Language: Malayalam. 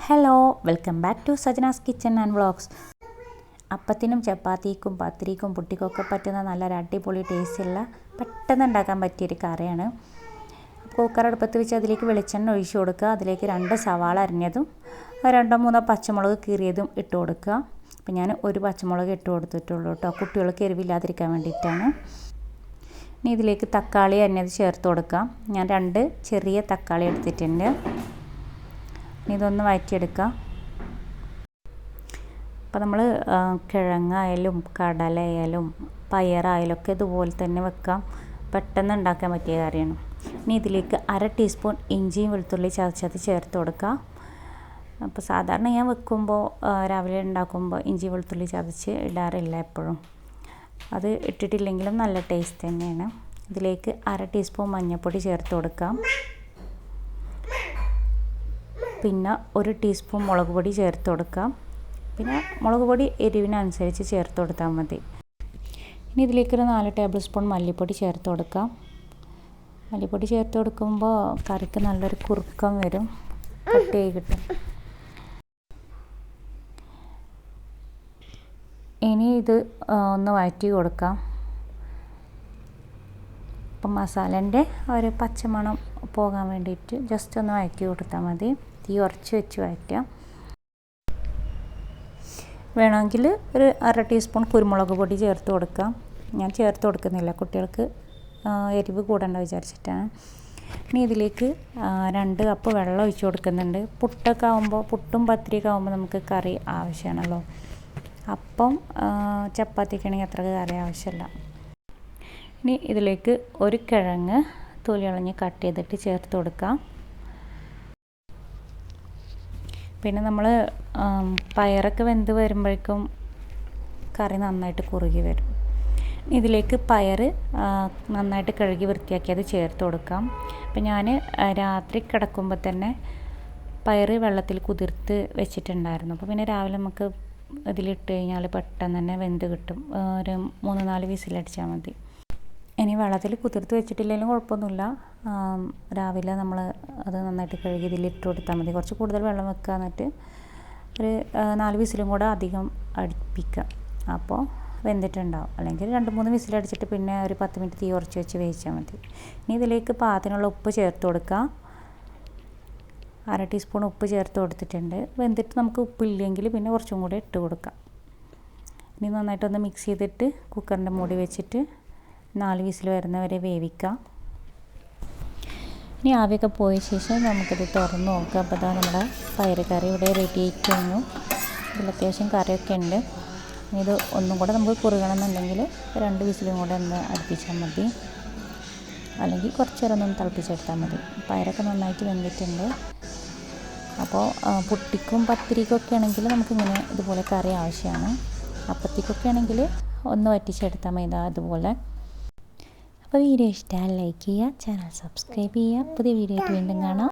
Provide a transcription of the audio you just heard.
Hello, welcome back to Sajana's kitchen and vlogs. അപ്പത്തിനും ചപ്പാത്തിക്കും പത്തിരിക്കും പുട്ടിക്കൊക്കെ പറ്റുന്ന നല്ലൊരു അടിപൊളി ടേസ്റ്റുള്ള പെട്ടെന്ന് ഉണ്ടാക്കാൻ പറ്റിയൊരു കറിയാണ്. കുക്കർ അടുപ്പത്ത് വെച്ച് അതിലേക്ക് വെളിച്ചെണ്ണ ഒഴിച്ച് കൊടുക്കുക. അതിലേക്ക് 2 സവാള അരിഞ്ഞതും 2-3 പച്ചമുളക് കീറിയതും ഇട്ട് കൊടുക്കുക. അപ്പോൾ ഞാൻ ഒരു പച്ചമുളക് ഇട്ട് കൊടുത്തിട്ടുള്ളൂ കേട്ടോ, കുട്ടികൾക്ക് എരിവില്ലാതിരിക്കാൻ വേണ്ടിയിട്ടാണ്. ഇനി ഇതിലേക്ക് തക്കാളി അരിഞ്ഞത് ചേർത്ത് കൊടുക്കാം. ഞാൻ 2 ചെറിയ തക്കാളി എടുത്തിട്ടുണ്ട്. ഇതൊന്ന് വഴറ്റിയെടുക്കാം. അപ്പോൾ നമ്മൾ കിഴങ്ങായാലും കടലയായാലും പയറായാലും ഒക്കെ ഇതുപോലെ തന്നെ വെക്കാം. പെട്ടെന്ന് ഉണ്ടാക്കാൻ പറ്റിയ കറിയാണ്. ഇനി ഇതിലേക്ക് 1/2 ടീസ്പൂൺ ഇഞ്ചിയും വെളുത്തുള്ളി ചതച്ചത് ചേർത്ത് കൊടുക്കാം. അപ്പോൾ സാധാരണ ഞാൻ വെക്കുമ്പോൾ രാവിലെ ഉണ്ടാക്കുമ്പോൾ ഇഞ്ചി വെളുത്തുള്ളി ചതച്ച് ഇടാറില്ല എപ്പോഴും. അത് ഇട്ടിട്ടില്ലെങ്കിലും നല്ല ടേസ്റ്റ് തന്നെയാണ്. ഇതിലേക്ക് 1/2 ടീസ്പൂൺ മഞ്ഞൾപ്പൊടി ചേർത്ത് കൊടുക്കാം. പിന്നെ 1 ടീസ്പൂൺ മുളക് പൊടി ചേർത്ത് കൊടുക്കാം. പിന്നെ മുളക് പൊടി എരിവിനനുസരിച്ച് ചേർത്ത് കൊടുത്താൽ മതി. ഇനി ഇതിലേക്കൊരു 4 ടേബിൾ സ്പൂൺ മല്ലിപ്പൊടി ചേർത്ത് കൊടുക്കാം. മല്ലിപ്പൊടി ചേർത്ത് കൊടുക്കുമ്പോൾ കറിക്ക് നല്ലൊരു കുറുക്കം വരും, കട്ടിയായി കിട്ടും. ഇനി ഇത് ഒന്ന് വഴറ്റി കൊടുക്കാം. അപ്പം മസാലേൻ്റെ ഒരു പച്ചമണം പോകാൻ വേണ്ടിയിട്ട് ജസ്റ്റ് ഒന്ന് വഴറ്റി കൊടുത്താൽ മതി. തീ ഉറച്ച് വെച്ച് വഴറ്റാം. വേണമെങ്കിൽ ഒരു 1/2 ടീസ്പൂൺ കുരുമുളക് പൊടി ചേർത്ത് കൊടുക്കാം. ഞാൻ ചേർത്ത് കൊടുക്കുന്നില്ല, കുട്ടികൾക്ക് എരിവ് കൂടണ്ട വിചാരിച്ചിട്ടാണ്. ഇനി ഇതിലേക്ക് 2 കപ്പ് വെള്ളം ഒഴിച്ച് കൊടുക്കുന്നുണ്ട്. പുട്ടൊക്കെ ആകുമ്പോൾ, പുട്ടും പത്തിരിയൊക്കെ ആകുമ്പോൾ നമുക്ക് കറി ആവശ്യമാണല്ലോ. അപ്പം ചപ്പാത്തിയൊക്കെ ആണെങ്കിൽ അത്ര കറി ആവശ്യമില്ല. ഇനി ഇതിലേക്ക് 1 കിഴങ്ങ് തൊലി കളഞ്ഞ് കട്ട് ചെയ്തിട്ട് ചേർത്ത് കൊടുക്കാം. പിന്നെ നമ്മൾ പയറൊക്കെ വെന്ത് വരുമ്പോഴേക്കും കറി നന്നായിട്ട് കുറുകി വരും. ഇതിലേക്ക് പയർ നന്നായിട്ട് കഴുകി വൃത്തിയാക്കി അത് ചേർത്ത് കൊടുക്കാം. അപ്പം ഞാൻ രാത്രി കിടക്കുമ്പോൾ തന്നെ പയർ വെള്ളത്തിൽ കുതിർത്ത് വെച്ചിട്ടുണ്ടായിരുന്നു. അപ്പോൾ പിന്നെ രാവിലെ നമുക്ക് ഇതിലിട്ട് കഴിഞ്ഞാൽ പെട്ടെന്ന് തന്നെ വെന്ത് കിട്ടും. ഒരു 3-4 വിസിലടിച്ചാൽ മതി. ഇനി വെള്ളത്തിൽ കുതിർത്ത് വെച്ചിട്ടില്ലെങ്കിലും കുഴപ്പമൊന്നുമില്ല. രാവിലെ നമ്മൾ അത് നന്നായിട്ട് കഴുകി ഇതിലിട്ട് കൊടുത്താൽ മതി. കുറച്ച് കൂടുതൽ വെള്ളം വെക്കുക, എന്നിട്ട് ഒരു 4 വിസിലും കൂടെ അധികം അടുപ്പിക്കുക. അപ്പോൾ വെന്തിട്ടുണ്ടാവും. അല്ലെങ്കിൽ 2-3 വിസിലടിച്ചിട്ട് പിന്നെ ഒരു 10 മിനിറ്റ് തീ ഉറച്ച് വെച്ച് വേവിച്ചാൽ മതി. ഇനി ഇതിലേക്ക് പാകത്തിനുള്ള ഉപ്പ് ചേർത്ത് കൊടുക്കുക. 1/2 ടീസ്പൂൺ ഉപ്പ് ചേർത്ത് കൊടുത്തിട്ടുണ്ട്. വെന്തിട്ട് നമുക്ക് ഉപ്പില്ലെങ്കിൽ പിന്നെ കുറച്ചും കൂടെ ഇട്ട് കൊടുക്കാം. ഇനി നന്നായിട്ടൊന്ന് മിക്സ് ചെയ്തിട്ട് കുക്കറിൻ്റെ മൂടി വെച്ചിട്ട് 4 വിസിൽ വരുന്നവരെ വേവിക്കാം. ഇനി ആവിയൊക്കെ പോയ ശേഷം നമുക്കിത് തുറന്ന് നോക്കാം. അപ്പോൾ ഇതാ നമ്മുടെ പയർ കറി ഇവിടെ റെഡി ആയി കഴിഞ്ഞു. ഇതിൽ അത്യാവശ്യം കറിയൊക്കെ ഉണ്ട്. ഇത് ഒന്നും കൂടെ നമുക്ക് കുറുകണമെന്നുണ്ടെങ്കിൽ 2 വിസിലും കൂടെ ഒന്ന് അടുപ്പിച്ചാൽ മതി, അല്ലെങ്കിൽ കുറച്ച് നേരം ഒന്ന് തിളപ്പിച്ചെടുത്താൽ മതി. പയറൊക്കെ നന്നായിട്ട് വെന്തിട്ടുണ്ട്. അപ്പോൾ പുട്ടിക്കും പത്തിരിക്കൊക്കെ ആണെങ്കിൽ നമുക്കിങ്ങനെ ഇതുപോലെ കറി ആവശ്യമാണ്. അപ്പത്തിക്കൊക്കെ ആണെങ്കിൽ ഒന്ന് വറ്റിച്ചെടുത്താൽ മതി അതുപോലെ. അപ്പോൾ വീഡിയോ ഇഷ്ടമായാൽ ലൈക്ക് ചെയ്യുക, ചാനൽ സബ്സ്ക്രൈബ് ചെയ്യുക. പുതിയ വീഡിയോ ആയിട്ട് വീണ്ടും കാണാം.